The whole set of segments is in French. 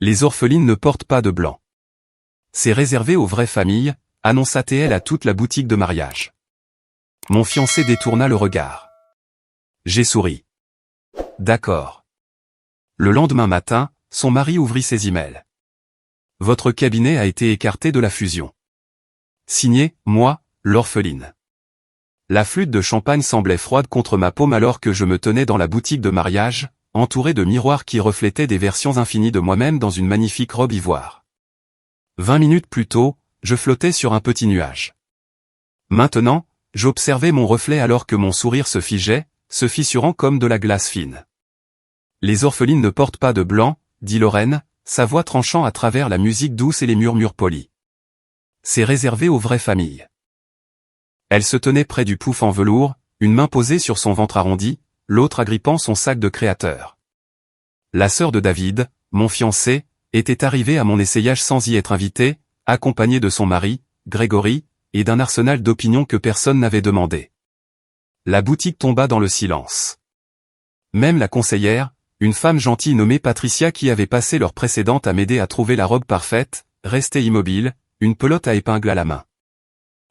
Les orphelines ne portent pas de blanc. C'est réservé aux vraies familles, annonça-t-elle à toute la boutique de mariage. Mon fiancé détourna le regard. J'ai souri. D'accord. Le lendemain matin, son mari ouvrit ses emails. Votre cabinet a été écarté de la fusion. Signé, moi, l'orpheline. La flûte de champagne semblait froide contre ma paume alors que je me tenais dans la boutique de mariage, entouré de miroirs qui reflétaient des versions infinies de moi-même dans une magnifique robe ivoire. 20 minutes plus tôt, je flottais sur un petit nuage. Maintenant, j'observais mon reflet alors que mon sourire se figeait, se fissurant comme de la glace fine. Les orphelines ne portent pas de blanc, dit Lorraine, sa voix tranchant à travers la musique douce et les murmures polis. C'est réservé aux vraies familles. Elle se tenait près du pouf en velours, une main posée sur son ventre arrondi, l'autre agrippant son sac de créateur. La sœur de David, mon fiancé, était arrivée à mon essayage sans y être invitée, accompagnée de son mari, Grégory, et d'un arsenal d'opinions que personne n'avait demandé. La boutique tomba dans le silence. Même la conseillère, une femme gentille nommée Patricia qui avait passé l'heure précédente à m'aider à trouver la robe parfaite, restait immobile, une pelote à épingles à la main.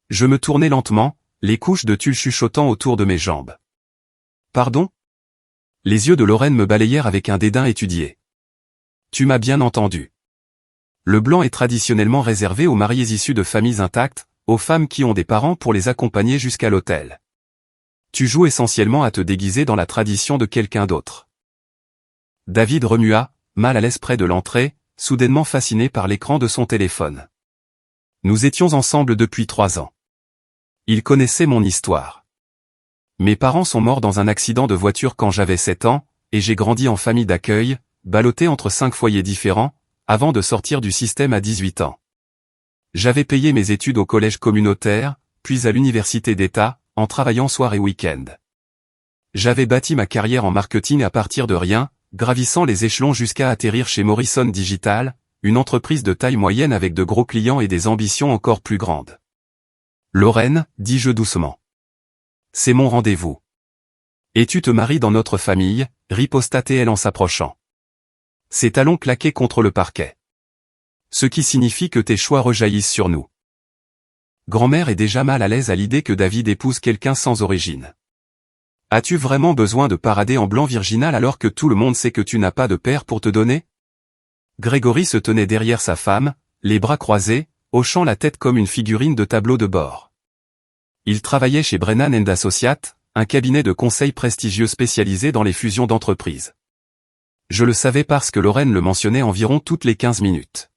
Je me tournai lentement, les couches de tulle chuchotant autour de mes jambes. Pardon ? Les yeux de Lorraine me balayèrent avec un dédain étudié. Tu m'as bien entendu. Le blanc est traditionnellement réservé aux mariés issus de familles intactes, aux femmes qui ont des parents pour les accompagner jusqu'à l'autel. Tu joues essentiellement à te déguiser dans la tradition de quelqu'un d'autre. David remua, mal à l'aise près de l'entrée, soudainement fasciné par l'écran de son téléphone. Nous étions ensemble depuis 3 ans. Il connaissait mon histoire. Mes parents sont morts dans un accident de voiture quand j'avais 7 ans, et j'ai grandi en famille d'accueil, ballotté entre 5 foyers différents, avant de sortir du système à 18 ans. J'avais payé mes études au collège communautaire, puis à l'université d'État, en travaillant soir et week-end. J'avais bâti ma carrière en marketing à partir de rien, gravissant les échelons jusqu'à atterrir chez Morrison Digital, une entreprise de taille moyenne avec de gros clients et des ambitions encore plus grandes. Lorraine, dis-je doucement. C'est mon rendez-vous. Et tu te maries dans notre famille, riposta-t-elle en s'approchant. Ses talons claquaient contre le parquet. Ce qui signifie que tes choix rejaillissent sur nous. Grand-mère est déjà mal à l'aise à l'idée que David épouse quelqu'un sans origine. As-tu vraiment besoin de parader en blanc virginal alors que tout le monde sait que tu n'as pas de père pour te donner ? Grégory se tenait derrière sa femme, les bras croisés, hochant la tête comme une figurine de tableau de bord. Il travaillait chez Brennan & Associates, un cabinet de conseil prestigieux spécialisé dans les fusions d'entreprises. Je le savais parce que Lorraine le mentionnait environ toutes les 15 minutes.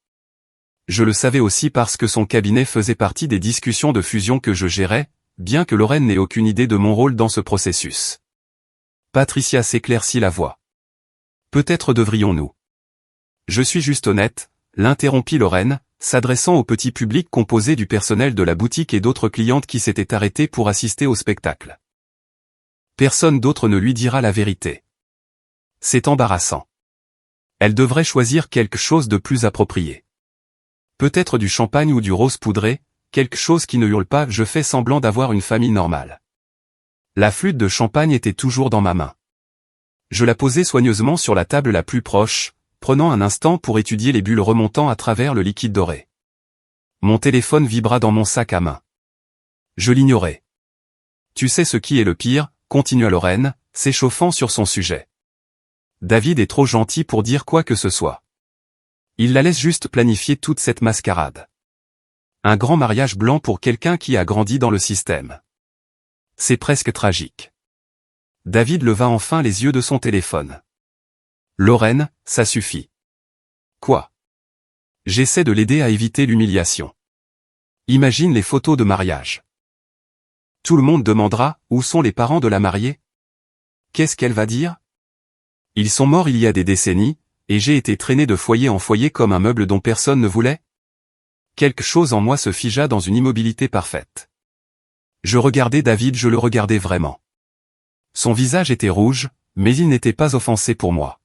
Je le savais aussi parce que son cabinet faisait partie des discussions de fusion que je gérais, bien que Lorraine n'ait aucune idée de mon rôle dans ce processus. Patricia s'éclaircit la voix. Peut-être devrions-nous. Je suis juste honnête, l'interrompit Lorraine, s'adressant au petit public composé du personnel de la boutique et d'autres clientes qui s'étaient arrêtées pour assister au spectacle. Personne d'autre ne lui dira la vérité. C'est embarrassant. Elle devrait choisir quelque chose de plus approprié. Peut-être du champagne ou du rose poudré, quelque chose qui ne hurle pas « je fais semblant d'avoir une famille normale ». La flûte de champagne était toujours dans ma main. Je la posai soigneusement sur la table la plus proche, prenant un instant pour étudier les bulles remontant à travers le liquide doré. Mon téléphone vibra dans mon sac à main. Je l'ignorais. Tu sais ce qui est le pire, continua Lorraine, s'échauffant sur son sujet. David est trop gentil pour dire quoi que ce soit. Il la laisse juste planifier toute cette mascarade. Un grand mariage blanc pour quelqu'un qui a grandi dans le système. C'est presque tragique. David leva enfin les yeux de son téléphone. Lorraine, ça suffit. Quoi ? J'essaie de l'aider à éviter l'humiliation. Imagine les photos de mariage. Tout le monde demandera, où sont les parents de la mariée ? Qu'est-ce qu'elle va dire ? Ils sont morts il y a des décennies, et j'ai été traîné de foyer en foyer comme un meuble dont personne ne voulait ? Quelque chose en moi se figea dans une immobilité parfaite. Je regardais David, je le regardais vraiment. Son visage était rouge, mais il n'était pas offensé pour moi.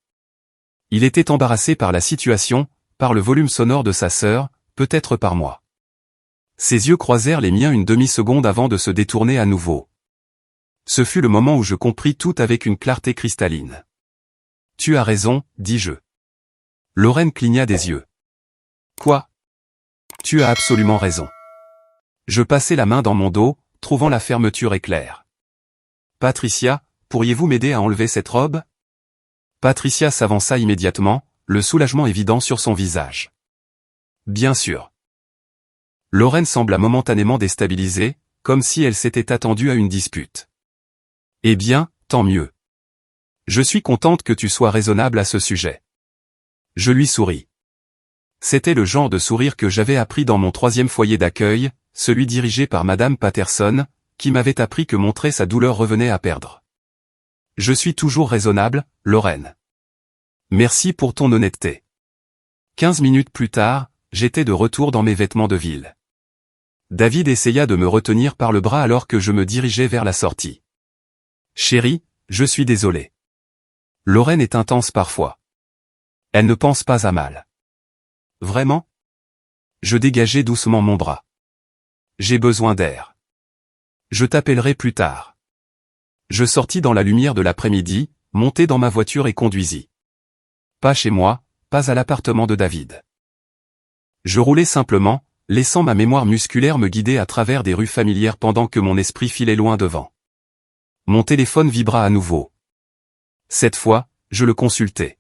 Il était embarrassé par la situation, par le volume sonore de sa sœur, peut-être par moi. Ses yeux croisèrent les miens une demi-seconde avant de se détourner à nouveau. Ce fut le moment où je compris tout avec une clarté cristalline. Tu as raison, dis-je. Lorraine cligna des yeux. Quoi? Tu as absolument raison. Je passai la main dans mon dos, trouvant la fermeture éclair. Patricia, pourriez-vous m'aider à enlever cette robe? Patricia s'avança immédiatement, le soulagement évident sur son visage. Bien sûr. Lorraine sembla momentanément déstabilisée, comme si elle s'était attendue à une dispute. Eh bien, tant mieux. Je suis contente que tu sois raisonnable à ce sujet. Je lui souris. C'était le genre de sourire que j'avais appris dans mon 3e foyer d'accueil, celui dirigé par Madame Patterson, qui m'avait appris que montrer sa douleur revenait à perdre. Je suis toujours raisonnable, Lorraine. Merci pour ton honnêteté. 15 minutes plus tard, j'étais de retour dans mes vêtements de ville. David essaya de me retenir par le bras alors que je me dirigeais vers la sortie. Chérie, je suis désolé. Lorraine est intense parfois. Elle ne pense pas à mal. Vraiment? Je dégageai doucement mon bras. J'ai besoin d'air. Je t'appellerai plus tard. Je sortis dans la lumière de l'après-midi, montai dans ma voiture et conduisis. Pas chez moi, pas à l'appartement de David. Je roulais simplement, laissant ma mémoire musculaire me guider à travers des rues familières pendant que mon esprit filait loin devant. Mon téléphone vibra à nouveau. Cette fois, je le consultai.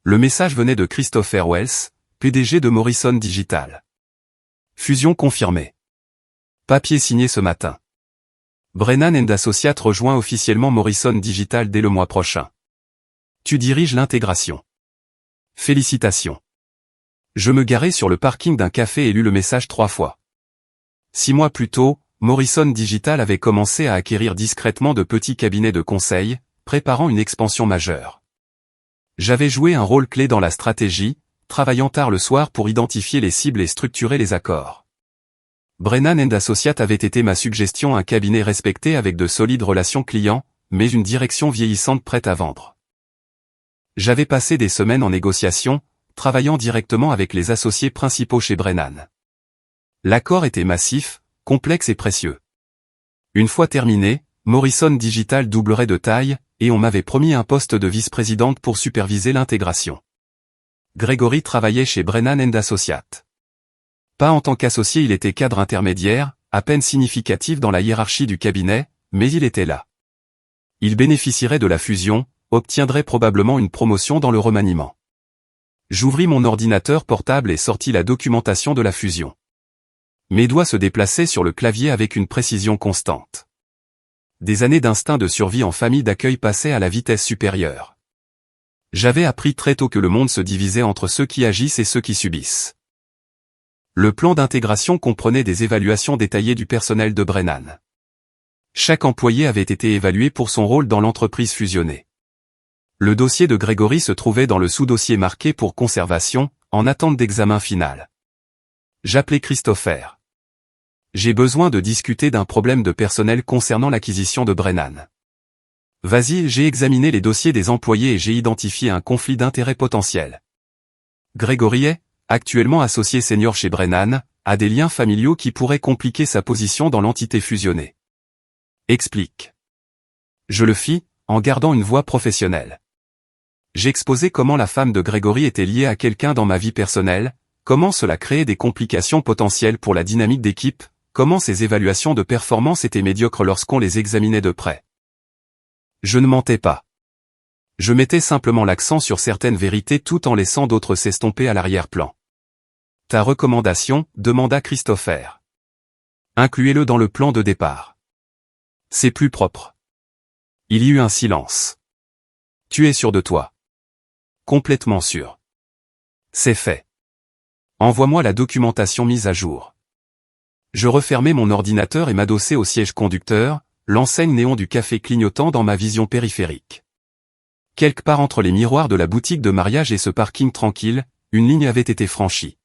Le message venait de Christopher Wells, PDG de Morrison Digital. Fusion confirmée. Papier signé ce matin. Brennan & Associates rejoint officiellement Morrison Digital dès le mois prochain. Tu diriges l'intégration. Félicitations. Je me garai sur le parking d'un café et lus le message 3 fois. 6 mois plus tôt, Morrison Digital avait commencé à acquérir discrètement de petits cabinets de conseil, préparant une expansion majeure. J'avais joué un rôle clé dans la stratégie, travaillant tard le soir pour identifier les cibles et structurer les accords. Brennan & Associates avait été ma suggestion, un cabinet respecté avec de solides relations clients, mais une direction vieillissante prête à vendre. J'avais passé des semaines en négociation, travaillant directement avec les associés principaux chez Brennan. L'accord était massif, complexe et précieux. Une fois terminé, Morrison Digital doublerait de taille, et on m'avait promis un poste de vice-présidente pour superviser l'intégration. Gregory travaillait chez Brennan & Associates. Pas en tant qu'associé, il était cadre intermédiaire, à peine significatif dans la hiérarchie du cabinet, mais il était là. Il bénéficierait de la fusion, obtiendrait probablement une promotion dans le remaniement. J'ouvris mon ordinateur portable et sortis la documentation de la fusion. Mes doigts se déplaçaient sur le clavier avec une précision constante. Des années d'instinct de survie en famille d'accueil passaient à la vitesse supérieure. J'avais appris très tôt que le monde se divisait entre ceux qui agissent et ceux qui subissent. Le plan d'intégration comprenait des évaluations détaillées du personnel de Brennan. Chaque employé avait été évalué pour son rôle dans l'entreprise fusionnée. Le dossier de Gregory se trouvait dans le sous-dossier marqué pour conservation, en attente d'examen final. J'appelai Christopher. J'ai besoin de discuter d'un problème de personnel concernant l'acquisition de Brennan. Vas-y, j'ai examiné les dossiers des employés et j'ai identifié un conflit d'intérêts potentiel. Gregory est, actuellement associé senior chez Brennan, a des liens familiaux qui pourraient compliquer sa position dans l'entité fusionnée. Explique. Je le fis, en gardant une voix professionnelle. J'exposai comment la femme de Gregory était liée à quelqu'un dans ma vie personnelle, comment cela créait des complications potentielles pour la dynamique d'équipe, comment ces évaluations de performance étaient médiocres lorsqu'on les examinait de près. Je ne mentais pas. Je mettais simplement l'accent sur certaines vérités tout en laissant d'autres s'estomper à l'arrière-plan. Ta recommandation, demanda Christopher. Incluez-le dans le plan de départ. C'est plus propre. Il y eut un silence. Tu es sûr de toi? Complètement sûr. C'est fait. Envoie-moi la documentation mise à jour. Je refermai mon ordinateur et m'adossai au siège conducteur, l'enseigne néon du café clignotant dans ma vision périphérique. Quelque part entre les miroirs de la boutique de mariage et ce parking tranquille, une ligne avait été franchie.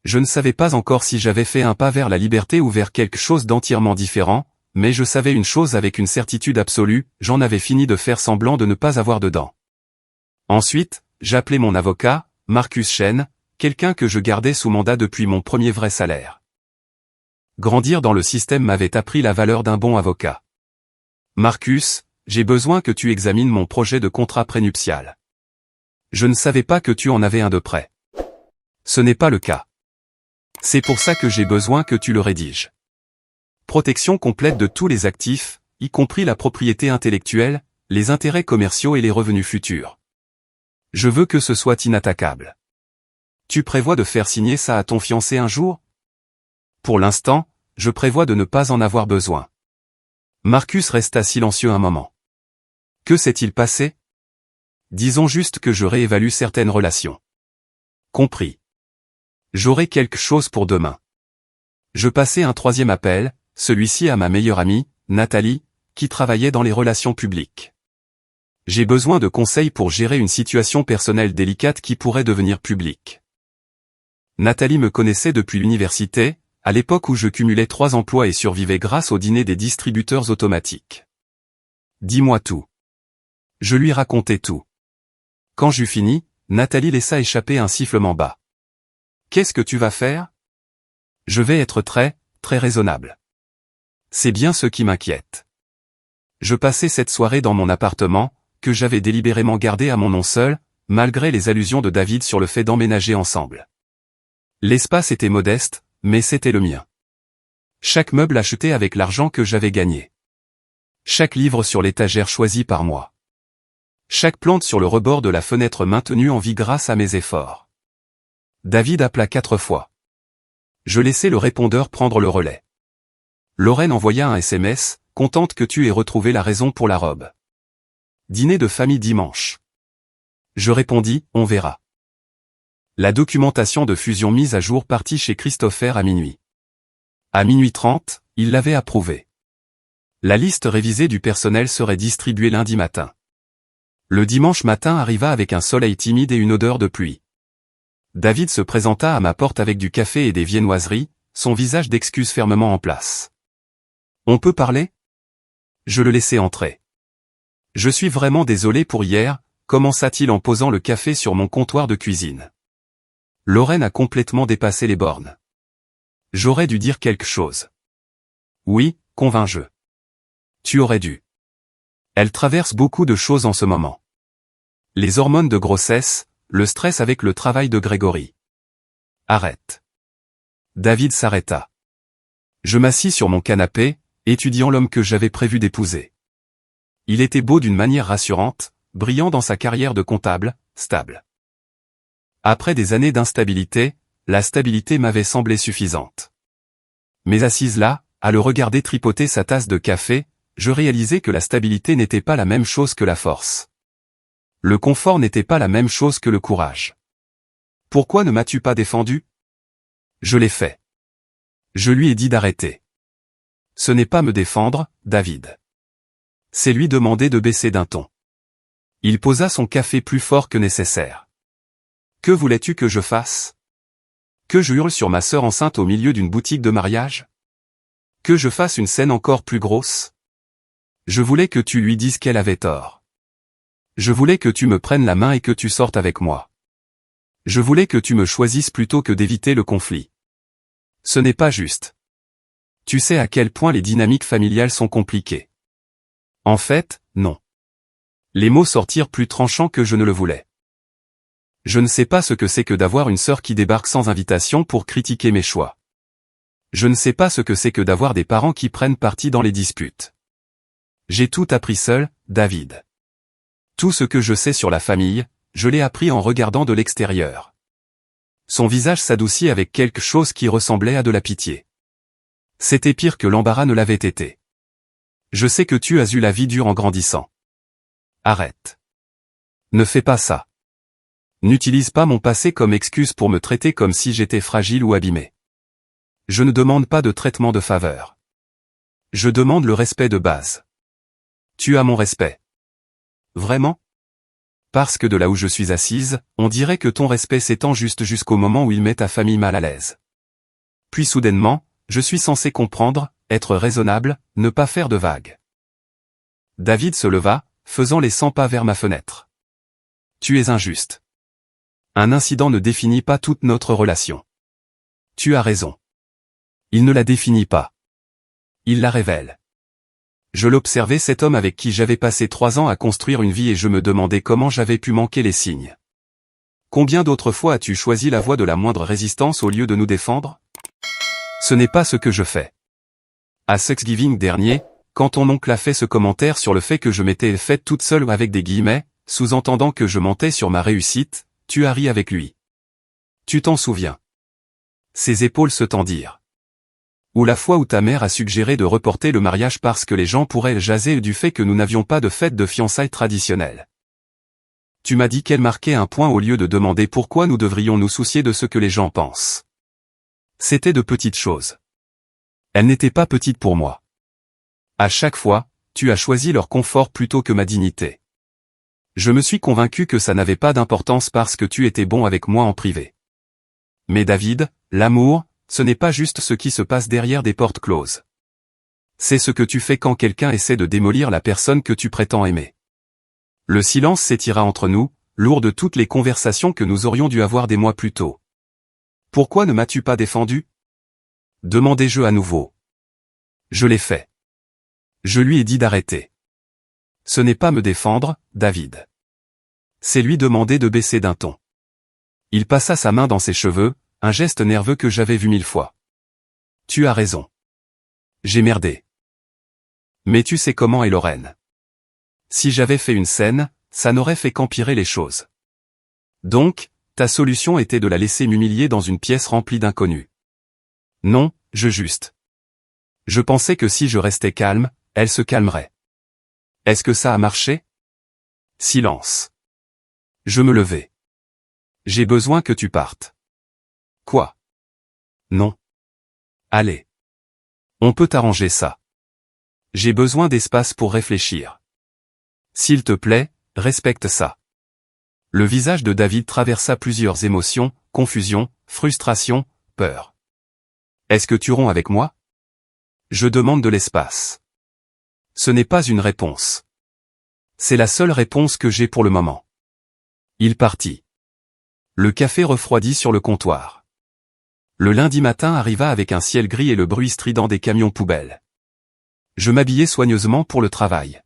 Je ne savais pas encore si j'avais fait un pas vers la liberté ou vers quelque chose d'entièrement différent, mais je savais une chose avec une certitude absolue, j'en avais fini de faire semblant de ne pas avoir dedans. Ensuite, j'appelai mon avocat, Marcus Chen, quelqu'un que je gardais sous mandat depuis mon premier vrai salaire. Grandir dans le système m'avait appris la valeur d'un bon avocat. Marcus, j'ai besoin que tu examines mon projet de contrat prénuptial. Je ne savais pas que tu en avais un de près. Ce n'est pas le cas. C'est pour ça que j'ai besoin que tu le rédiges. Protection complète de tous les actifs, y compris la propriété intellectuelle, les intérêts commerciaux et les revenus futurs. Je veux que ce soit inattaquable. Tu prévois de faire signer ça à ton fiancé un jour? Pour l'instant, je prévois de ne pas en avoir besoin. Marcus resta silencieux un moment. Que s'est-il passé? Disons juste que je réévalue certaines relations. Compris. J'aurai quelque chose pour demain. Je passai un troisième appel, celui-ci à ma meilleure amie, Nathalie, qui travaillait dans les relations publiques. J'ai besoin de conseils pour gérer une situation personnelle délicate qui pourrait devenir publique. Nathalie me connaissait depuis l'université, à l'époque où je cumulais 3 emplois et survivais grâce au dîner des distributeurs automatiques. Dis-moi tout. Je lui racontai tout. Quand j'eus fini, Nathalie laissa échapper un sifflement bas. Qu'est-ce que tu vas faire? Je vais être très raisonnable. C'est bien ce qui m'inquiète. Je passai cette soirée dans mon appartement, que j'avais délibérément gardé à mon nom seul, malgré les allusions de David sur le fait d'emménager ensemble. L'espace était modeste, mais c'était le mien. Chaque meuble acheté avec l'argent que j'avais gagné. Chaque livre sur l'étagère choisi par moi. Chaque plante sur le rebord de la fenêtre maintenue en vie grâce à mes efforts. David appela 4 fois. Je laissai le répondeur prendre le relais. Lorraine envoya un SMS, contente que tu aies retrouvé la raison pour la robe. Dîner de famille dimanche. Je répondis, on verra. La documentation de fusion mise à jour partit chez Christopher à minuit. À minuit 30, il l'avait approuvée. La liste révisée du personnel serait distribuée lundi matin. Le dimanche matin arriva avec un soleil timide et une odeur de pluie. David se présenta à ma porte avec du café et des viennoiseries, son visage d'excuse fermement en place. On peut parler? Je le laissai entrer. Je suis vraiment désolé pour hier, commença-t-il en posant le café sur mon comptoir de cuisine. Lorraine a complètement dépassé les bornes. J'aurais dû dire quelque chose. Oui, convainc-je. Tu aurais dû. Elle traverse beaucoup de choses en ce moment. Les hormones de grossesse, le stress avec le travail de Grégory. Arrête. David s'arrêta. Je m'assis sur mon canapé, étudiant l'homme que j'avais prévu d'épouser. Il était beau d'une manière rassurante, brillant dans sa carrière de comptable, stable. Après des années d'instabilité, la stabilité m'avait semblé suffisante. Mais assise là, à le regarder tripoter sa tasse de café, je réalisais que la stabilité n'était pas la même chose que la force. Le confort n'était pas la même chose que le courage. Pourquoi ne m'as-tu pas défendu? Je l'ai fait. Je lui ai dit d'arrêter. Ce n'est pas me défendre, David. C'est lui demander de baisser d'un ton. Il posa son café plus fort que nécessaire. Que voulais-tu que je fasse? Que je hurle sur ma sœur enceinte au milieu d'une boutique de mariage? Que je fasse une scène encore plus grosse? Je voulais que tu lui dises qu'elle avait tort. Je voulais que tu me prennes la main et que tu sortes avec moi. Je voulais que tu me choisisses plutôt que d'éviter le conflit. Ce n'est pas juste. Tu sais à quel point les dynamiques familiales sont compliquées. En fait, non. Les mots sortirent plus tranchants que je ne le voulais. Je ne sais pas ce que c'est que d'avoir une sœur qui débarque sans invitation pour critiquer mes choix. Je ne sais pas ce que c'est que d'avoir des parents qui prennent parti dans les disputes. J'ai tout appris seul, David. Tout ce que je sais sur la famille, je l'ai appris en regardant de l'extérieur. Son visage s'adoucit avec quelque chose qui ressemblait à de la pitié. C'était pire que l'embarras ne l'avait été. Je sais que tu as eu la vie dure en grandissant. Arrête. Ne fais pas ça. N'utilise pas mon passé comme excuse pour me traiter comme si j'étais fragile ou abîmé. Je ne demande pas de traitement de faveur. Je demande le respect de base. Tu as mon respect. Vraiment? Parce que de là où je suis assise, on dirait que ton respect s'étend juste jusqu'au moment où il met ta famille mal à l'aise. Puis soudainement, je suis censé comprendre, être raisonnable, ne pas faire de vagues. David se leva, faisant les 100 pas vers ma fenêtre. Tu es injuste. Un incident ne définit pas toute notre relation. Tu as raison. Il ne la définit pas. Il la révèle. Je l'observais cet homme avec qui j'avais passé 3 ans à construire une vie et je me demandais comment j'avais pu manquer les signes. Combien d'autres fois as-tu choisi la voie de la moindre résistance au lieu de nous défendre? Ce n'est pas ce que je fais. À Thanksgiving dernier, quand ton oncle a fait ce commentaire sur le fait que je m'étais faite toute seule avec des guillemets, sous-entendant que je mentais sur ma réussite, tu as ri avec lui. Tu t'en souviens? Ses épaules se tendirent. Ou la fois où ta mère a suggéré de reporter le mariage parce que les gens pourraient jaser du fait que nous n'avions pas de fête de fiançailles traditionnelle. Tu m'as dit qu'elle marquait un point au lieu de demander pourquoi nous devrions nous soucier de ce que les gens pensent. C'était de petites choses. Elles n'étaient pas petites pour moi. À chaque fois, tu as choisi leur confort plutôt que ma dignité. Je me suis convaincu que ça n'avait pas d'importance parce que tu étais bon avec moi en privé. Mais David, l'amour, ce n'est pas juste ce qui se passe derrière des portes closes. C'est ce que tu fais quand quelqu'un essaie de démolir la personne que tu prétends aimer. Le silence s'étira entre nous, lourd de toutes les conversations que nous aurions dû avoir des mois plus tôt. Pourquoi ne m'as-tu pas défendu? Demandai-je à nouveau. Je l'ai fait. Je lui ai dit d'arrêter. Ce n'est pas me défendre, David. C'est lui demander de baisser d'un ton. Il passa sa main dans ses cheveux, un geste nerveux que j'avais vu 1000 fois. Tu as raison. J'ai merdé. Mais tu sais comment est Lorraine. Si j'avais fait une scène, ça n'aurait fait qu'empirer les choses. Donc, ta solution était de la laisser m'humilier dans une pièce remplie d'inconnus. Non, juste. Je pensais que si je restais calme, elle se calmerait. Est-ce que ça a marché? Silence. Je me levai. J'ai besoin que tu partes. Quoi? Non. Allez. On peut arranger ça. J'ai besoin d'espace pour réfléchir. S'il te plaît, respecte ça. Le visage de David traversa plusieurs émotions, confusion, frustration, peur. Est-ce que tu romps avec moi? Je demande de l'espace. Ce n'est pas une réponse. C'est la seule réponse que j'ai pour le moment. Il partit. Le café refroidit sur le comptoir. Le lundi matin arriva avec un ciel gris et le bruit strident des camions poubelles. Je m'habillai soigneusement pour le travail.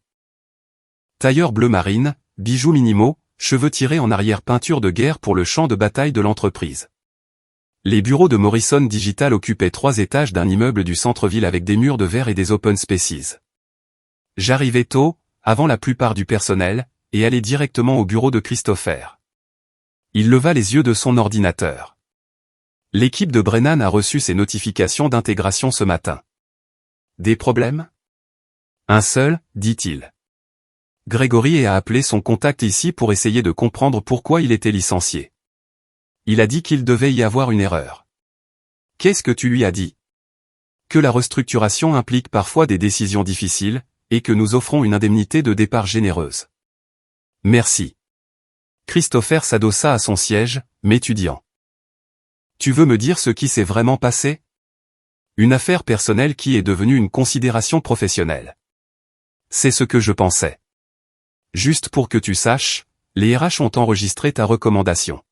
Tailleur bleu marine, bijoux minimaux, cheveux tirés en arrière-peinture de guerre pour le champ de bataille de l'entreprise. Les bureaux de Morrison Digital occupaient 3 étages d'un immeuble du centre-ville avec des murs de verre et des open spaces. J'arrivai tôt, avant la plupart du personnel, et allai directement au bureau de Christopher. Il leva les yeux de son ordinateur. L'équipe de Brennan a reçu ses notifications d'intégration ce matin. Des problèmes? Un seul, dit-il. Grégory a appelé son contact ici pour essayer de comprendre pourquoi il était licencié. Il a dit qu'il devait y avoir une erreur. Qu'est-ce que tu lui as dit? Que la restructuration implique parfois des décisions difficiles, et que nous offrons une indemnité de départ généreuse. Merci. Christopher s'adossa à son siège, m'étudiant. Tu veux me dire ce qui s'est vraiment passé? Une affaire personnelle qui est devenue une considération professionnelle. C'est ce que je pensais. Juste pour que tu saches, les RH ont enregistré ta recommandation.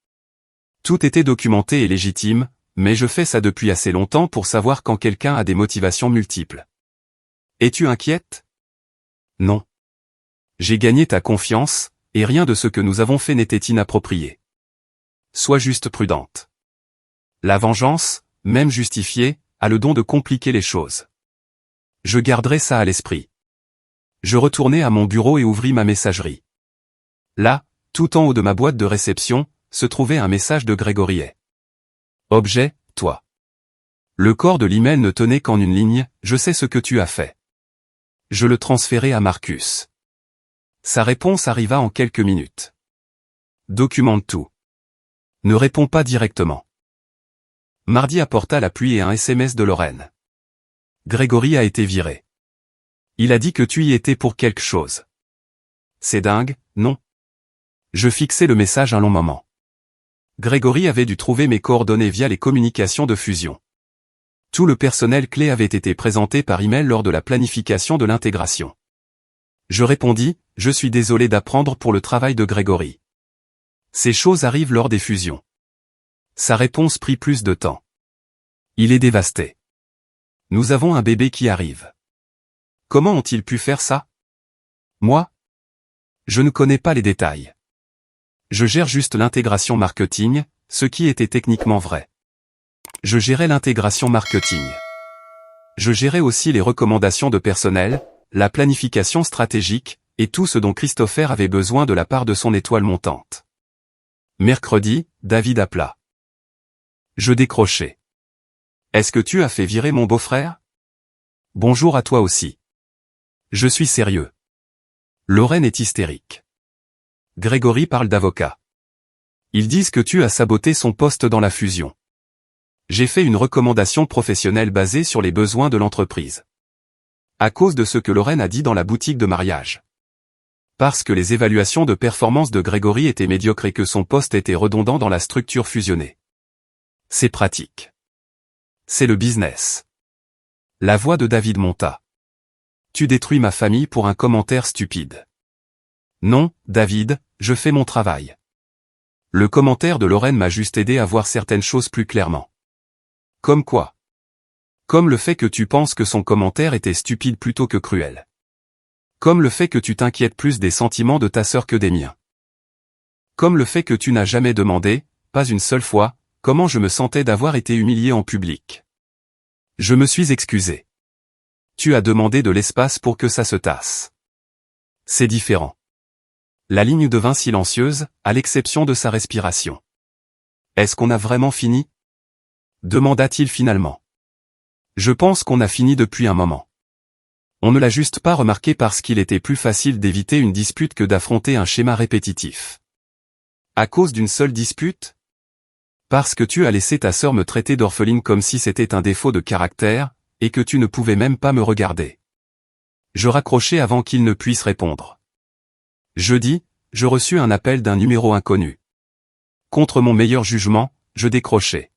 Tout était documenté et légitime, mais je fais ça depuis assez longtemps pour savoir quand quelqu'un a des motivations multiples. Es-tu inquiète? Non. J'ai gagné ta confiance, et rien de ce que nous avons fait n'était inapproprié. Sois juste prudente. La vengeance, même justifiée, a le don de compliquer les choses. Je garderai ça à l'esprit. Je retournai à mon bureau et ouvris ma messagerie. Là, tout en haut de ma boîte de réception, se trouvait un message de Grégory. Objet, toi. Le corps de l'email ne tenait qu'en une ligne, je sais ce que tu as fait. Je le transférai à Marcus. Sa réponse arriva en quelques minutes. Documente tout. Ne réponds pas directement. Mardi apporta la pluie et un SMS de Lorraine. Grégory a été viré. Il a dit que tu y étais pour quelque chose. C'est dingue, non? Je fixai le message un long moment. Grégory avait dû trouver mes coordonnées via les communications de fusion. Tout le personnel clé avait été présenté par email lors de la planification de l'intégration. Je répondis, je suis désolé d'apprendre pour le travail de Grégory. Ces choses arrivent lors des fusions. Sa réponse prit plus de temps. Il est dévasté. Nous avons un bébé qui arrive. Comment ont-ils pu faire ça? Moi? Je ne connais pas les détails. Je gère juste l'intégration marketing, ce qui était techniquement vrai. Je gérais l'intégration marketing. Je gérais aussi les recommandations de personnel, la planification stratégique, et tout ce dont Christopher avait besoin de la part de son étoile montante. Mercredi, David appela. Je décrochai. Est-ce que tu as fait virer mon beau-frère? Bonjour à toi aussi. Je suis sérieux. Lorraine est hystérique. Grégory parle d'avocat. Ils disent que tu as saboté son poste dans la fusion. J'ai fait une recommandation professionnelle basée sur les besoins de l'entreprise. À cause de ce que Lorraine a dit dans la boutique de mariage. Parce que les évaluations de performance de Grégory étaient médiocres et que son poste était redondant dans la structure fusionnée. C'est pratique. C'est le business. La voix de David monta. Tu détruis ma famille pour un commentaire stupide. Non, David, je fais mon travail. Le commentaire de Lorraine m'a juste aidé à voir certaines choses plus clairement. Comme quoi? Comme le fait que tu penses que son commentaire était stupide plutôt que cruel. Comme le fait que tu t'inquiètes plus des sentiments de ta sœur que des miens. Comme le fait que tu n'as jamais demandé, pas une seule fois, comment je me sentais d'avoir été humilié en public. Je me suis excusé. Tu as demandé de l'espace pour que ça se tasse. C'est différent. La ligne devint silencieuse, à l'exception de sa respiration. Est-ce qu'on a vraiment fini? Demanda-t-il finalement. Je pense qu'on a fini depuis un moment. On ne l'a juste pas remarqué parce qu'il était plus facile d'éviter une dispute que d'affronter un schéma répétitif. À cause d'une seule dispute? Parce que tu as laissé ta sœur me traiter d'orpheline comme si c'était un défaut de caractère, et que tu ne pouvais même pas me regarder. Je raccrochai avant qu'il ne puisse répondre. Jeudi, je reçus un appel d'un numéro inconnu. Contre mon meilleur jugement, je décrochai.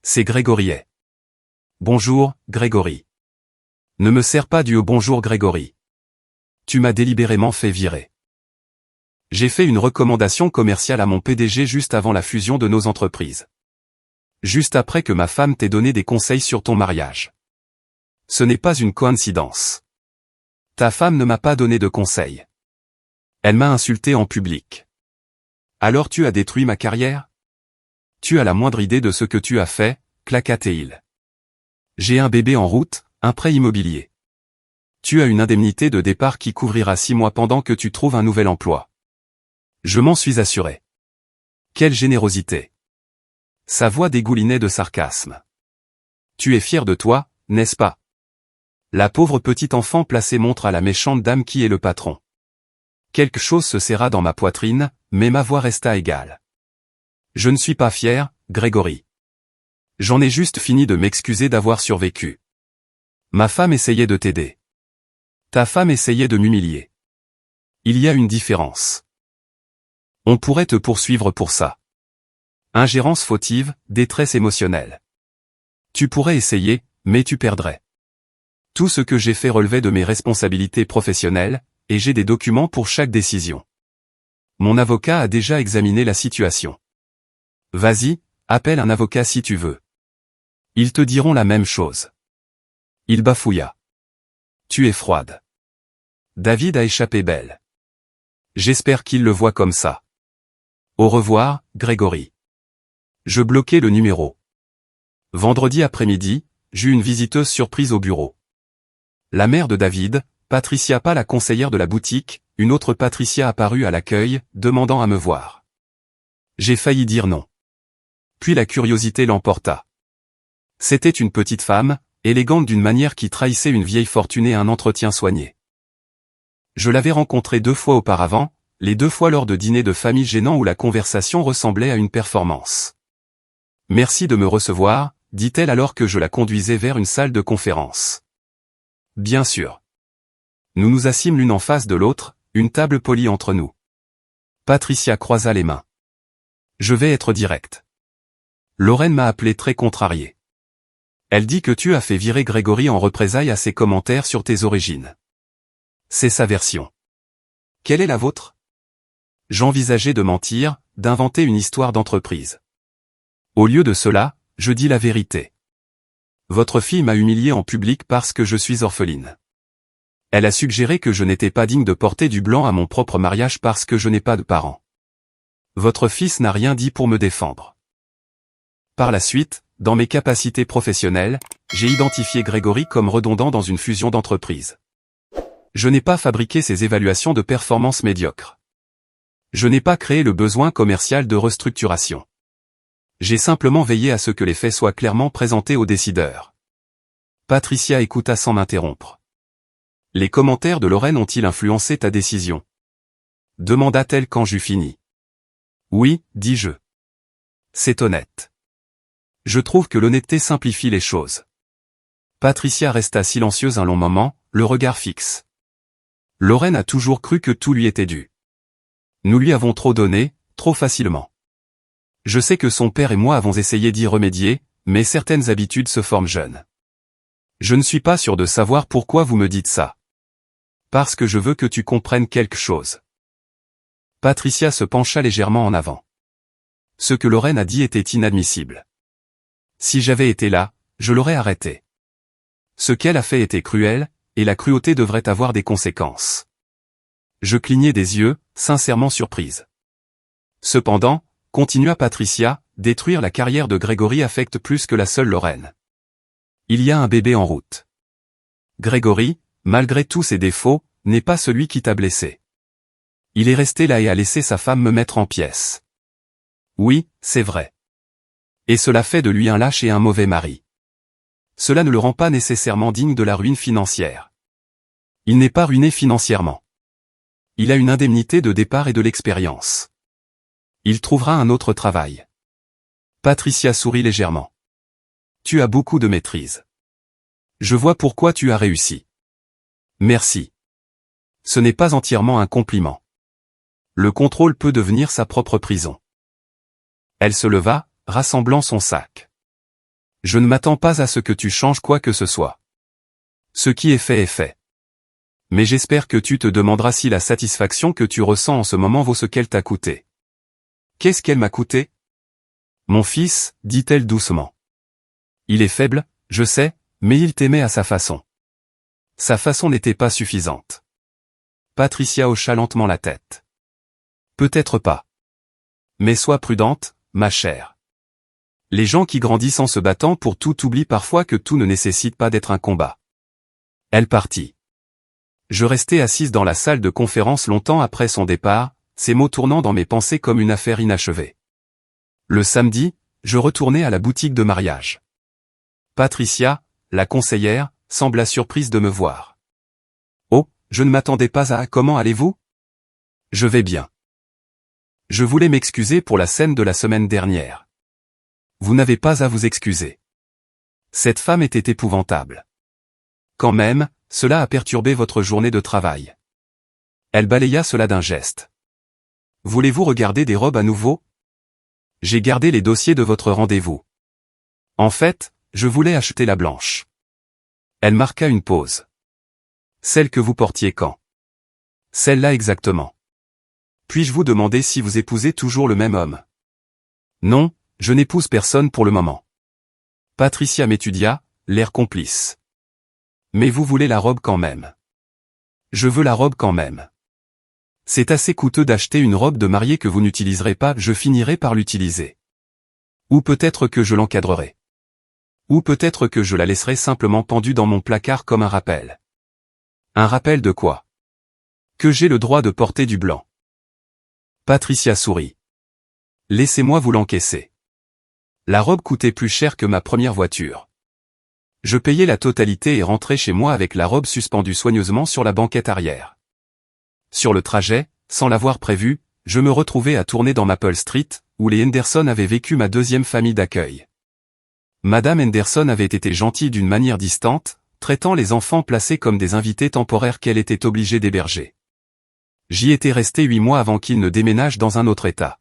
C'est Grégory. Bonjour, Grégory. Ne me sers pas du bonjour Grégory. Tu m'as délibérément fait virer. J'ai fait une recommandation commerciale à mon PDG juste avant la fusion de nos entreprises. Juste après que ma femme t'ait donné des conseils sur ton mariage. Ce n'est pas une coïncidence. Ta femme ne m'a pas donné de conseils. Elle m'a insulté en public. Alors tu as détruit ma carrière? Tu as la moindre idée de ce que tu as fait, claqua-t-il. J'ai un bébé en route, un prêt immobilier. Tu as une indemnité de départ qui couvrira 6 mois pendant que tu trouves un nouvel emploi. Je m'en suis assuré. Quelle générosité. Sa voix dégoulinait de sarcasme. Tu es fier de toi, n'est-ce pas? La pauvre petite enfant placée montre à la méchante dame qui est le patron. Quelque chose se serra dans ma poitrine, mais ma voix resta égale. Je ne suis pas fier, Grégory. J'en ai juste fini de m'excuser d'avoir survécu. Ma femme essayait de t'aider. Ta femme essayait de m'humilier. Il y a une différence. On pourrait te poursuivre pour ça. Ingérence fautive, détresse émotionnelle. Tu pourrais essayer, mais tu perdrais. Tout ce que j'ai fait relevait de mes responsabilités professionnelles, et j'ai des documents pour chaque décision. Mon avocat a déjà examiné la situation. Vas-y, appelle un avocat si tu veux. Ils te diront la même chose. Il bafouilla. Tu es froide. David a échappé belle. J'espère qu'il le voit comme ça. Au revoir, Grégory. Je bloquai le numéro. Vendredi après-midi, j'eus une visiteuse surprise au bureau. La mère de David, Patricia, pas la conseillère de la boutique, une autre Patricia apparut à l'accueil, demandant à me voir. J'ai failli dire non. Puis la curiosité l'emporta. C'était une petite femme, élégante d'une manière qui trahissait une vieille fortune et un entretien soigné. Je l'avais rencontrée 2 fois auparavant, les 2 fois lors de dîners de famille gênants où la conversation ressemblait à une performance. Merci de me recevoir, dit-elle alors que je la conduisais vers une salle de conférence. Bien sûr. Nous nous assîmes l'une en face de l'autre, une table polie entre nous. Patricia croisa les mains. Je vais être direct. Lorraine m'a appelé très contrarié. Elle dit que tu as fait virer Grégory en représailles à ses commentaires sur tes origines. C'est sa version. Quelle est la vôtre? J'envisageais de mentir, d'inventer une histoire d'entreprise. Au lieu de cela, je dis la vérité. Votre fille m'a humilié en public parce que je suis orpheline. Elle a suggéré que je n'étais pas digne de porter du blanc à mon propre mariage parce que je n'ai pas de parents. Votre fils n'a rien dit pour me défendre. Par la suite, dans mes capacités professionnelles, j'ai identifié Grégory comme redondant dans une fusion d'entreprises. Je n'ai pas fabriqué ces évaluations de performance médiocres. Je n'ai pas créé le besoin commercial de restructuration. J'ai simplement veillé à ce que les faits soient clairement présentés aux décideurs. Patricia écouta sans m'interrompre. Les commentaires de Lorraine ont-ils influencé ta décision? Demanda-t-elle quand j'eus fini. Oui, dis-je. C'est honnête. Je trouve que l'honnêteté simplifie les choses. Patricia resta silencieuse un long moment, le regard fixe. Lorraine a toujours cru que tout lui était dû. Nous lui avons trop donné, trop facilement. Je sais que son père et moi avons essayé d'y remédier, mais certaines habitudes se forment jeunes. Je ne suis pas sûr de savoir pourquoi vous me dites ça. Parce que je veux que tu comprennes quelque chose. Patricia se pencha légèrement en avant. Ce que Lorraine a dit était inadmissible. Si j'avais été là, je l'aurais arrêté. Ce qu'elle a fait était cruel, et la cruauté devrait avoir des conséquences. Je clignai des yeux, sincèrement surprise. Cependant, continua Patricia, détruire la carrière de Grégory affecte plus que la seule Lorraine. Il y a un bébé en route. Grégory, malgré tous ses défauts, n'est pas celui qui t'a blessé. Il est resté là et a laissé sa femme me mettre en pièces. Oui, c'est vrai. Et cela fait de lui un lâche et un mauvais mari. Cela ne le rend pas nécessairement digne de la ruine financière. Il n'est pas ruiné financièrement. Il a une indemnité de départ et de l'expérience. Il trouvera un autre travail. Patricia sourit légèrement. Tu as beaucoup de maîtrise. Je vois pourquoi tu as réussi. Merci. Ce n'est pas entièrement un compliment. Le contrôle peut devenir sa propre prison. Elle se leva, rassemblant son sac. Je ne m'attends pas à ce que tu changes quoi que ce soit. Ce qui est fait est fait. Mais j'espère que tu te demanderas si la satisfaction que tu ressens en ce moment vaut ce qu'elle t'a coûté. Qu'est-ce qu'elle m'a coûté? Mon fils, dit-elle doucement. Il est faible, je sais, mais il t'aimait à sa façon. Sa façon n'était pas suffisante. Patricia hocha lentement la tête. Peut-être pas. Mais sois prudente, ma chère. Les gens qui grandissent en se battant pour tout oublient parfois que tout ne nécessite pas d'être un combat. Elle partit. Je restai assise dans la salle de conférence longtemps après son départ, ces mots tournant dans mes pensées comme une affaire inachevée. Le samedi, je retournai à la boutique de mariage. Patricia, la conseillère, sembla surprise de me voir. Oh, je ne m'attendais pas à... Comment allez-vous? Je vais bien. Je voulais m'excuser pour la scène de la semaine dernière. Vous n'avez pas à vous excuser. Cette femme était épouvantable. Quand même, cela a perturbé votre journée de travail. Elle balaya cela d'un geste. Voulez-vous regarder des robes à nouveau? J'ai gardé les dossiers de votre rendez-vous. En fait, je voulais acheter la blanche. Elle marqua une pause. Celle que vous portiez quand? Celle-là exactement. Puis-je vous demander si vous épousez toujours le même homme? Non, je n'épouse personne pour le moment. Patricia m'étudia, l'air complice. Mais vous voulez la robe quand même. Je veux la robe quand même. C'est assez coûteux d'acheter une robe de mariée que vous n'utiliserez pas, je finirai par l'utiliser. Ou peut-être que je l'encadrerai. Ou peut-être que je la laisserai simplement pendue dans mon placard comme un rappel. Un rappel de quoi? Que j'ai le droit de porter du blanc. Patricia sourit. Laissez-moi vous l'encaisser. La robe coûtait plus cher que ma première voiture. Je payai la totalité et rentrai chez moi avec la robe suspendue soigneusement sur la banquette arrière. Sur le trajet, sans l'avoir prévu, je me retrouvai à tourner dans Maple Street, où les Henderson avaient vécu ma deuxième famille d'accueil. Madame Henderson avait été gentille d'une manière distante, traitant les enfants placés comme des invités temporaires qu'elle était obligée d'héberger. J'y étais resté 8 mois avant qu'ils ne déménagent dans un autre état.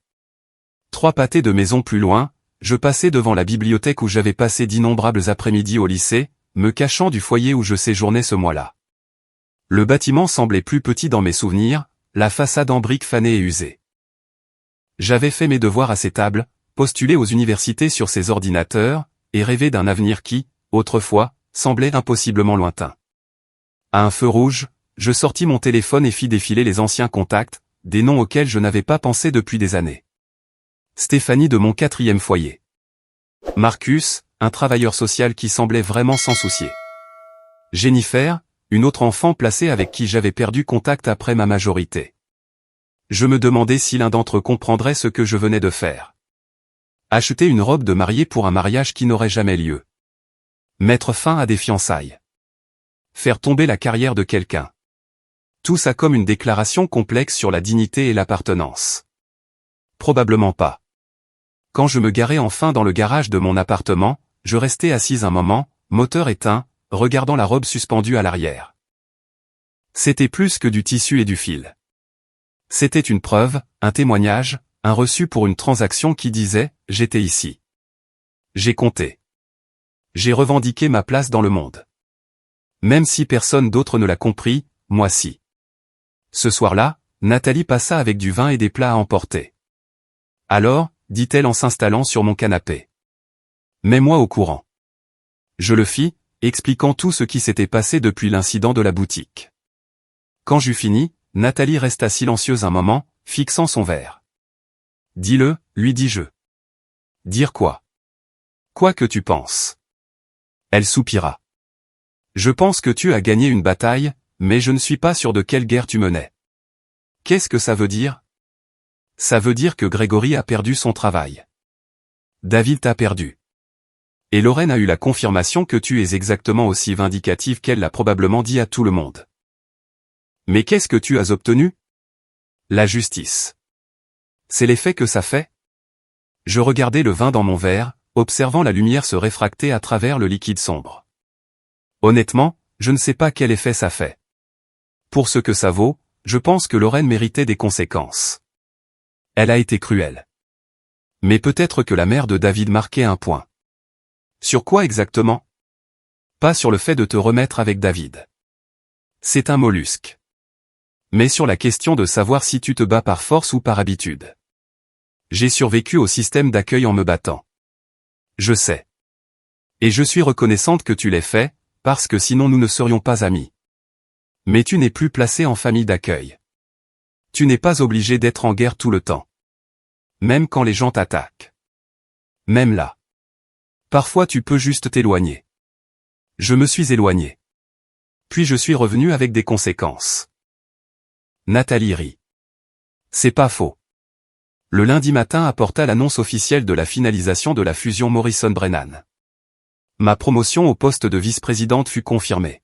3 pâtés de maison plus loin, je passai devant la bibliothèque où j'avais passé d'innombrables après-midi au lycée, me cachant du foyer où je séjournais ce mois-là. Le bâtiment semblait plus petit dans mes souvenirs, la façade en briques fanées et usée. J'avais fait mes devoirs à ces tables, postulé aux universités sur ces ordinateurs, et rêvé d'un avenir qui, autrefois, semblait impossiblement lointain. À un feu rouge, je sortis mon téléphone et fis défiler les anciens contacts, des noms auxquels je n'avais pas pensé depuis des années. Stéphanie de mon 4e foyer. Marcus, un travailleur social qui semblait vraiment s'en soucier. Jennifer, une autre enfant placée avec qui j'avais perdu contact après ma majorité. Je me demandais si l'un d'entre eux comprendrait ce que je venais de faire. Acheter une robe de mariée pour un mariage qui n'aurait jamais lieu. Mettre fin à des fiançailles. Faire tomber la carrière de quelqu'un. Tout ça comme une déclaration complexe sur la dignité et l'appartenance. Probablement pas. Quand je me garais enfin dans le garage de mon appartement, je restais assise un moment, moteur éteint, regardant la robe suspendue à l'arrière. C'était plus que du tissu et du fil. C'était une preuve, un témoignage, un reçu pour une transaction qui disait « J'étais ici ». J'ai compté. J'ai revendiqué ma place dans le monde. Même si personne d'autre ne l'a compris, moi si. Ce soir-là, Nathalie passa avec du vin et des plats à emporter. Alors, dit-elle en s'installant sur mon canapé. Mets-moi au courant. Je le fis, expliquant tout ce qui s'était passé depuis l'incident de la boutique. Quand j'eus fini, Nathalie resta silencieuse un moment, fixant son verre. Dis-le, lui dis-je. Dire quoi? Quoi que tu penses. Elle soupira. Je pense que tu as gagné une bataille, mais je ne suis pas sûr de quelle guerre tu menais. Qu'est-ce que ça veut dire? Ça veut dire que Grégory a perdu son travail. David t'a perdu. Et Lorraine a eu la confirmation que tu es exactement aussi vindicative qu'elle l'a probablement dit à tout le monde. Mais qu'est-ce que tu as obtenu? La justice. C'est l'effet que ça fait? Je regardais le vin dans mon verre, observant la lumière se réfracter à travers le liquide sombre. Honnêtement, je ne sais pas quel effet ça fait. Pour ce que ça vaut, je pense que Lorraine méritait des conséquences. Elle a été cruelle. Mais peut-être que la mère de David marquait un point. Sur quoi exactement? Pas sur le fait de te remettre avec David. C'est un mollusque. Mais sur la question de savoir si tu te bats par force ou par habitude. J'ai survécu au système d'accueil en me battant. Je sais. Et je suis reconnaissante que tu l'aies fait, parce que sinon nous ne serions pas amis. Mais tu n'es plus placé en famille d'accueil. Tu n'es pas obligé d'être en guerre tout le temps. Même quand les gens t'attaquent. Même là. Parfois tu peux juste t'éloigner. Je me suis éloigné. Puis je suis revenu avec des conséquences. Nathalie rit. C'est pas faux. Le lundi matin apporta l'annonce officielle de la finalisation de la fusion Morrison-Brennan. Ma promotion au poste de vice-présidente fut confirmée.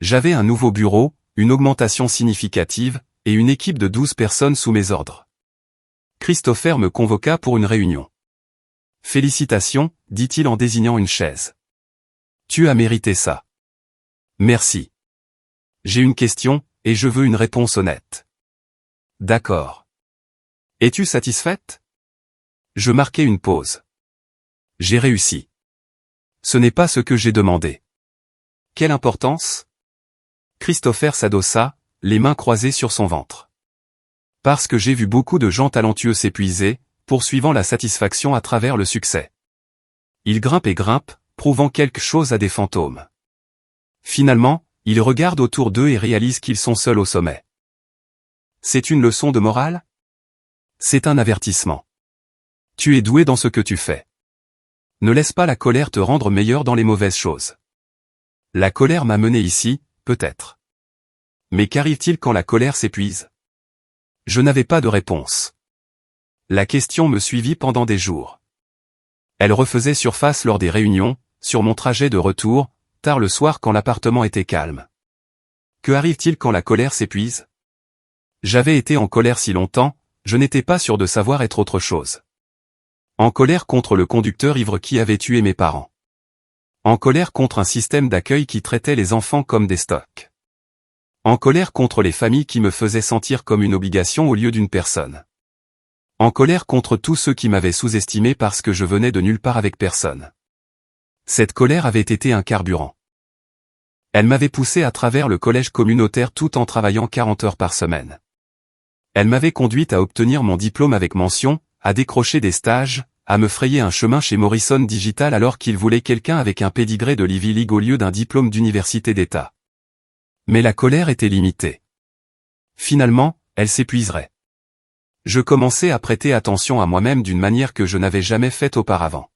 J'avais un nouveau bureau, une augmentation significative, et une équipe de 12 personnes sous mes ordres. Christopher me convoqua pour une réunion. Félicitations, dit-il en désignant une chaise. Tu as mérité ça. Merci. J'ai une question, et je veux une réponse honnête. D'accord. Es-tu satisfaite? Je marquai une pause. J'ai réussi. Ce n'est pas ce que j'ai demandé. Quelle importance? Christopher s'adossa, les mains croisées sur son ventre. Parce que j'ai vu beaucoup de gens talentueux s'épuiser, poursuivant la satisfaction à travers le succès. Ils grimpent et grimpent, prouvant quelque chose à des fantômes. Finalement, ils regardent autour d'eux et réalisent qu'ils sont seuls au sommet. C'est une leçon de morale? C'est un avertissement. Tu es doué dans ce que tu fais. Ne laisse pas la colère te rendre meilleur dans les mauvaises choses. La colère m'a mené ici, peut-être. Mais qu'arrive-t-il quand la colère s'épuise? Je n'avais pas de réponse. La question me suivit pendant des jours. Elle refaisait surface lors des réunions, sur mon trajet de retour, tard le soir quand l'appartement était calme. Que arrive-t-il quand la colère s'épuise? J'avais été en colère si longtemps, je n'étais pas sûr de savoir être autre chose. En colère contre le conducteur ivre qui avait tué mes parents. En colère contre un système d'accueil qui traitait les enfants comme des stocks. En colère contre les familles qui me faisaient sentir comme une obligation au lieu d'une personne. En colère contre tous ceux qui m'avaient sous-estimé parce que je venais de nulle part avec personne. Cette colère avait été un carburant. Elle m'avait poussé à travers le collège communautaire tout en travaillant 40 heures par semaine. Elle m'avait conduite à obtenir mon diplôme avec mention, à décrocher des stages, à me frayer un chemin chez Morrison Digital alors qu'il voulait quelqu'un avec un pédigré de l'Ivy League au lieu d'un diplôme d'université d'État. Mais la colère était limitée. Finalement, elle s'épuiserait. Je commençais à prêter attention à moi-même d'une manière que je n'avais jamais faite auparavant.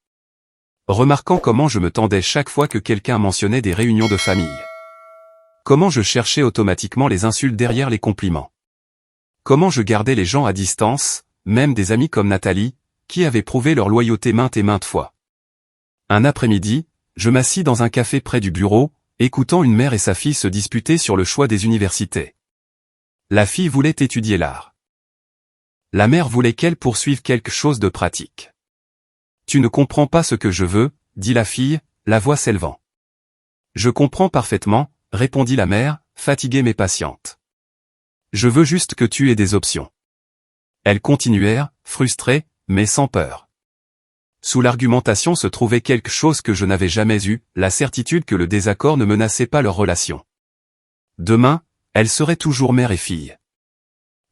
Remarquant comment je me tendais chaque fois que quelqu'un mentionnait des réunions de famille. Comment je cherchais automatiquement les insultes derrière les compliments. Comment je gardais les gens à distance, même des amis comme Nathalie, qui avaient prouvé leur loyauté maintes et maintes fois. Un après-midi, je m'assis dans un café près du bureau, écoutant une mère et sa fille se disputer sur le choix des universités. La fille voulait étudier l'art. La mère voulait qu'elle poursuive quelque chose de pratique. « Tu ne comprends pas ce que je veux », dit la fille, la voix s'élevant. « Je comprends parfaitement », répondit la mère, fatiguée mais patiente. « Je veux juste que tu aies des options. » Elles continuèrent, frustrées, mais sans peur. Sous l'argumentation se trouvait quelque chose que je n'avais jamais eu, la certitude que le désaccord ne menaçait pas leur relation. Demain, elles seraient toujours mère et fille.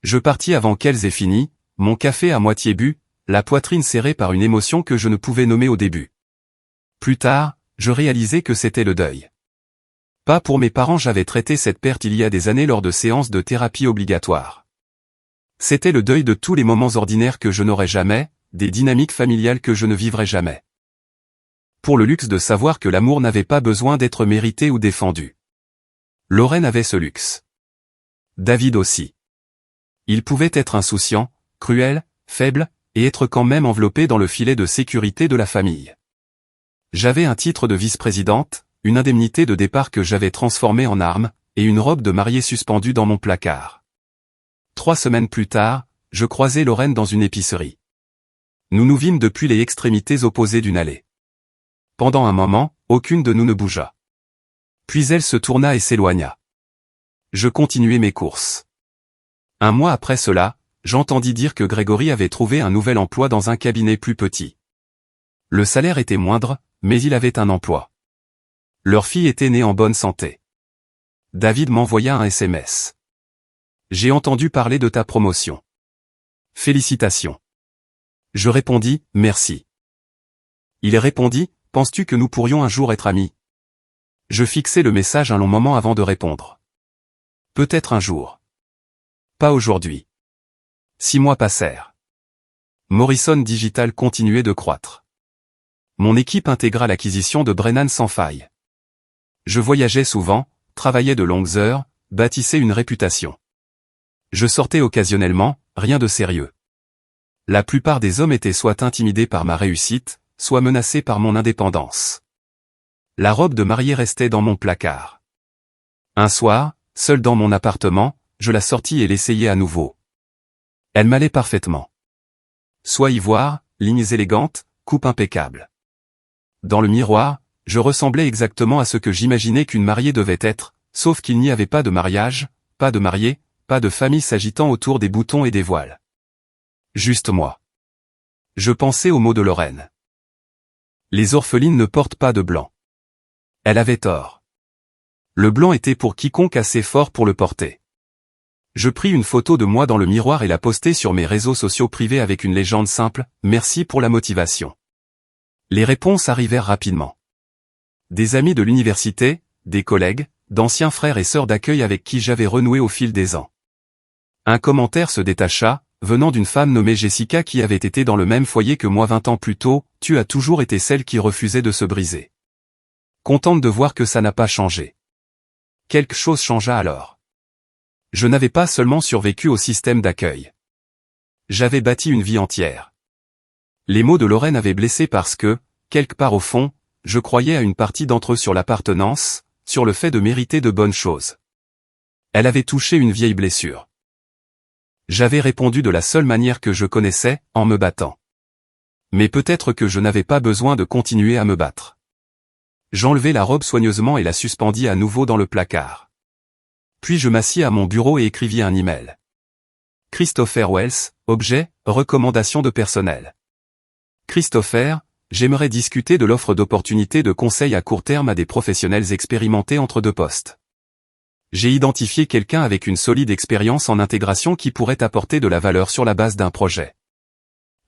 Je partis avant qu'elles aient fini, mon café à moitié bu, la poitrine serrée par une émotion que je ne pouvais nommer au début. Plus tard, je réalisai que c'était le deuil. Pas pour mes parents, j'avais traité cette perte il y a des années lors de séances de thérapie obligatoires. C'était le deuil de tous les moments ordinaires que je n'aurais jamais, des dynamiques familiales que je ne vivrai jamais. Pour le luxe de savoir que l'amour n'avait pas besoin d'être mérité ou défendu. Lorraine avait ce luxe. David aussi. Il pouvait être insouciant, cruel, faible, et être quand même enveloppé dans le filet de sécurité de la famille. J'avais un titre de vice-présidente, une indemnité de départ que j'avais transformée en arme, et une robe de mariée suspendue dans mon placard. 3 semaines plus tard, je croisai Lorraine dans une épicerie. Nous nous vîmes depuis les extrémités opposées d'une allée. Pendant un moment, aucune de nous ne bougea. Puis elle se tourna et s'éloigna. Je continuai mes courses. Un mois après cela, j'entendis dire que Grégory avait trouvé un nouvel emploi dans un cabinet plus petit. Le salaire était moindre, mais il avait un emploi. Leur fille était née en bonne santé. David m'envoya un SMS. « J'ai entendu parler de ta promotion. Félicitations. » Je répondis « Merci. » Il répondit « Penses-tu que nous pourrions un jour être amis ?» Je fixai le message un long moment avant de répondre. « Peut-être un jour. Pas aujourd'hui. » 6 mois passèrent. Morrison Digital continuait de croître. Mon équipe intégra l'acquisition de Brennan sans faille. Je voyageais souvent, travaillais de longues heures, bâtissais une réputation. Je sortais occasionnellement, rien de sérieux. La plupart des hommes étaient soit intimidés par ma réussite, soit menacés par mon indépendance. La robe de mariée restait dans mon placard. Un soir, seul dans mon appartement, je la sortis et l'essayai à nouveau. Elle m'allait parfaitement. Soie ivoire, lignes élégantes, coupe impeccable. Dans le miroir, je ressemblais exactement à ce que j'imaginais qu'une mariée devait être, sauf qu'il n'y avait pas de mariage, pas de mariée, pas de famille s'agitant autour des boutons et des voiles. Juste moi. Je pensais aux mots de Lorraine. Les orphelines ne portent pas de blanc. Elle avait tort. Le blanc était pour quiconque assez fort pour le porter. Je pris une photo de moi dans le miroir et la postai sur mes réseaux sociaux privés avec une légende simple, « Merci pour la motivation ». Les réponses arrivèrent rapidement. Des amis de l'université, des collègues, d'anciens frères et sœurs d'accueil avec qui j'avais renoué au fil des ans. Un commentaire se détacha, venant d'une femme nommée Jessica qui avait été dans le même foyer que moi 20 ans plus tôt, « Tu as toujours été celle qui refusait de se briser. » Contente de voir que ça n'a pas changé. Quelque chose changea alors. Je n'avais pas seulement survécu au système d'accueil. J'avais bâti une vie entière. Les mots de Lorraine avaient blessé parce que, quelque part au fond, je croyais à une partie d'entre eux sur l'appartenance, sur le fait de mériter de bonnes choses. Elle avait touché une vieille blessure. J'avais répondu de la seule manière que je connaissais, en me battant. Mais peut-être que je n'avais pas besoin de continuer à me battre. J'enlevai la robe soigneusement et la suspendis à nouveau dans le placard. Puis je m'assis à mon bureau et écrivis un email. Christopher Wells, objet, recommandation de personnel. Christopher, j'aimerais discuter de l'offre d'opportunité de conseil à court terme à des professionnels expérimentés entre 2 postes. J'ai identifié quelqu'un avec une solide expérience en intégration qui pourrait apporter de la valeur sur la base d'un projet.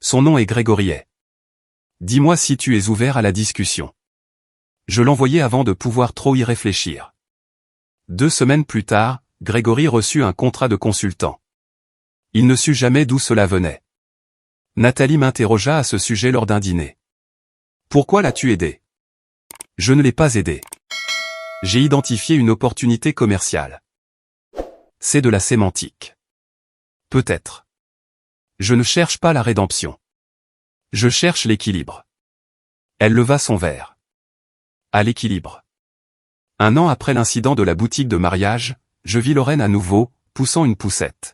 Son nom est Grégory. Dis-moi si tu es ouvert à la discussion. Je l'envoyai avant de pouvoir trop y réfléchir. 2 semaines plus tard, Grégory reçut un contrat de consultant. Il ne sut jamais d'où cela venait. Nathalie m'interrogea à ce sujet lors d'un dîner. Pourquoi l'as-tu aidé? Je ne l'ai pas aidé. J'ai identifié une opportunité commerciale. C'est de la sémantique. Peut-être. Je ne cherche pas la rédemption. Je cherche l'équilibre. Elle leva son verre. À l'équilibre. Un an après l'incident de la boutique de mariage, je vis Lorraine à nouveau, poussant une poussette.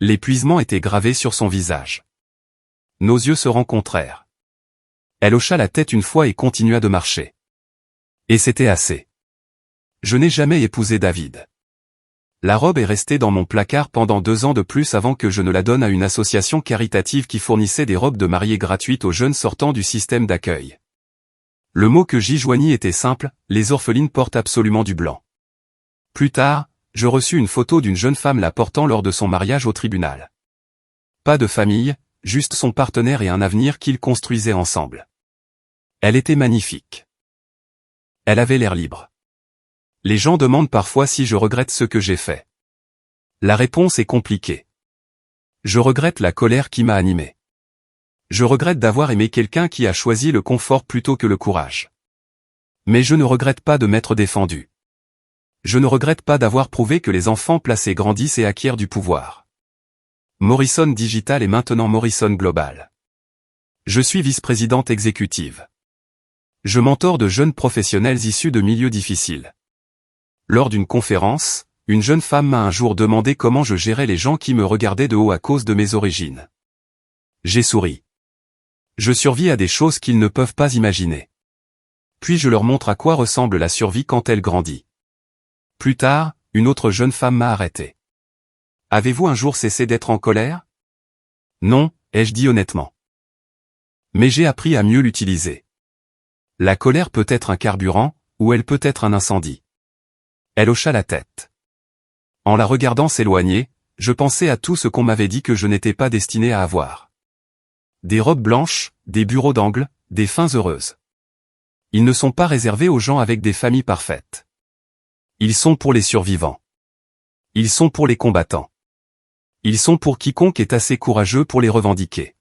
L'épuisement était gravé sur son visage. Nos yeux se rencontrèrent. Elle hocha la tête une fois et continua de marcher. Et c'était assez. Je n'ai jamais épousé David. La robe est restée dans mon placard pendant 2 ans de plus avant que je ne la donne à une association caritative qui fournissait des robes de mariée gratuites aux jeunes sortant du système d'accueil. Le mot que j'y joignis était simple, les orphelines portent absolument du blanc. Plus tard, je reçus une photo d'une jeune femme la portant lors de son mariage au tribunal. Pas de famille, juste son partenaire et un avenir qu'ils construisaient ensemble. Elle était magnifique. Elle avait l'air libre. Les gens demandent parfois si je regrette ce que j'ai fait. La réponse est compliquée. Je regrette la colère qui m'a animé. Je regrette d'avoir aimé quelqu'un qui a choisi le confort plutôt que le courage. Mais je ne regrette pas de m'être défendu. Je ne regrette pas d'avoir prouvé que les enfants placés grandissent et acquièrent du pouvoir. Morrison Digital est maintenant Morrison Global. Je suis vice-présidente exécutive. Je mentore de jeunes professionnels issus de milieux difficiles. Lors d'une conférence, une jeune femme m'a un jour demandé comment je gérais les gens qui me regardaient de haut à cause de mes origines. J'ai souri. Je survis à des choses qu'ils ne peuvent pas imaginer. Puis je leur montre à quoi ressemble la survie quand elle grandit. Plus tard, une autre jeune femme m'a arrêté. Avez-vous un jour cessé d'être en colère? Non, ai-je dit honnêtement. Mais j'ai appris à mieux l'utiliser. La colère peut être un carburant, ou elle peut être un incendie. Elle hocha la tête. En la regardant s'éloigner, je pensais à tout ce qu'on m'avait dit que je n'étais pas destiné à avoir. Des robes blanches, des bureaux d'angle, des fins heureuses. Ils ne sont pas réservés aux gens avec des familles parfaites. Ils sont pour les survivants. Ils sont pour les combattants. Ils sont pour quiconque est assez courageux pour les revendiquer.